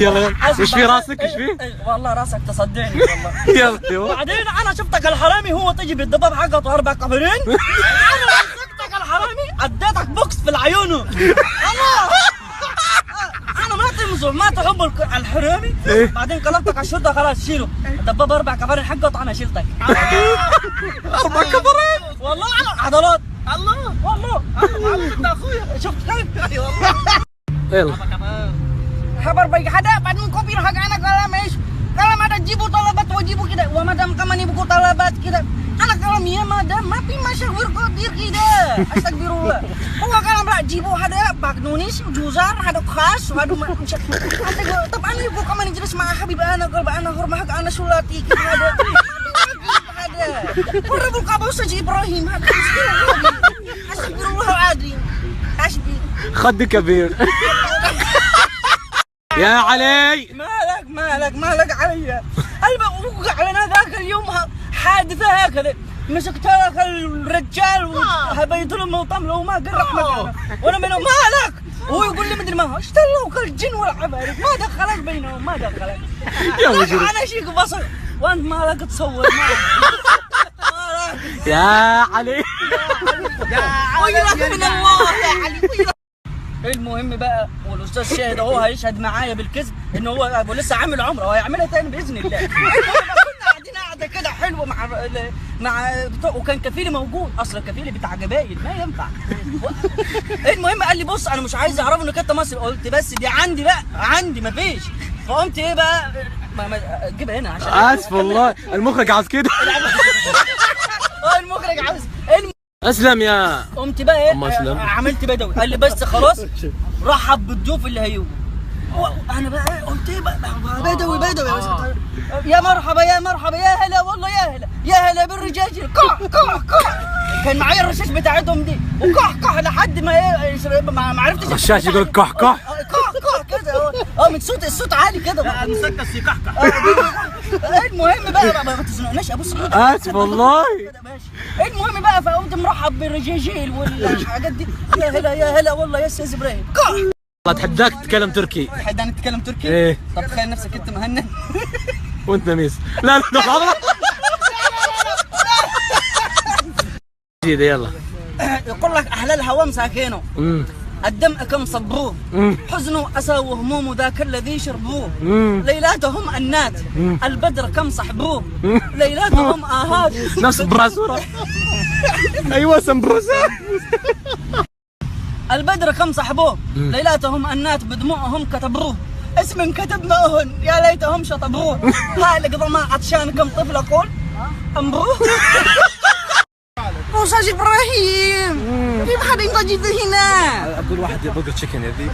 يلا ايش في راسك ايش في؟ والله راسك تصدعني والله. يلا بعدين انا شفتك الحرامي هو تجي بالضباب حقته 4 قبرين، انا مسكتك الحرامي اديتك بوكس في العيون. الله انا ما تمزح ما تحب الحرامي. بعدين كلمتك على الشرطه خلاص شيله الدباب 4 قبرين حقته انا شلتك. 4 قبرين والله على عضلات. الله والله انت اخويا شفت كيف؟ والله يلا kabar baik ada Bandung kopi hak anak kalau mes kalau ada jibu talabat wajibu kita wa madam kamani buku talabat kita anak kalau mia madam mapi masyhur qadir kita astagfirullah huwa kalau rak jibu ada bagnunis juzar ada khas hadu ada tab ani buku kamani jelas ma habib anak kalau anak hormah anak sulati kita ada pura buka bausa Ibrahim astagfirullahaladzim asbi خد كبير. يا علي مالك علي وقع لنا ذاك اليوم حادثه هكذا مسكت لك الرجال وهبيت له موطم لو ما قرح مكانه وانا منه مالك هو يقول لي مدري ما اشتلوا كالجن والعفاريت ما دخلك بينهم ما دخلك يا مجرم انا شيك بصر وانت مالك تصور مالك يا علي ويلك من الله يا علي. المهم بقى والاستاذ شاهد اهو هيشهد معايا بالكذب ان هو لسه عامل عمره وهيعملها تاني باذن الله. كنا قاعدين قاعده كده حلوه مع وكان كفيلي موجود، اصلا كفيلي بتاع جبايل ما ينفع. المهم قال لي بص انا مش عايز اعرفه انك انت مصري، قلت بس دي عندي بقى عندي مفيش. فقمت ايه بقى جيبها هنا عشان اسف والله المخرج عاوز كده. المخرج عاوز اسلم يا قمت بقى ايه عملت بدوي قال لي بس خلاص رحب بالضيوف اللي هيجوا. انا بقى قلت ايه بقى بدوي بس يا مرحبا يا هلا والله يا هلا بالرجاجيل كح كان معايا الرشاش بتاعتهم دي وكح لحد ما ايه ما عرفتش الرشاش يقول كح كده من الصوت عالي كده مسكس يكحكح. المهم بقى ما تزنقناش ابص اسف والله. المهم بقى فقمت مرحب بالرجاجيل والحاجات دي يا هلا والله يا استاذ ابراهيم والله اتحداك تتكلم تركي. تحداني تتكلم تركي؟ ايه طب تخيل نفسك انت مهند وانت نميس. لا جديدة يلا. يقول لك اهل الهوى مساكينه الدمع كم صبوه حزن اسى وهموم ذاك الذي شربوه ليلاتهم النات البدر كم صحبوه ليلاتهم اهات نفس براسورة. ايوه سمبروسة. البدر كم صحبوه ليلاتهم النات بدموعهم كتبروه اسم كتبناهن يا ليتهم شطبوه هالك ظما عطشان كم طفل اقول امبروه. أستاذ إبراهيم كيف حد ينتج هنا؟ أقول واحد برجر تشيكن يا ذيك.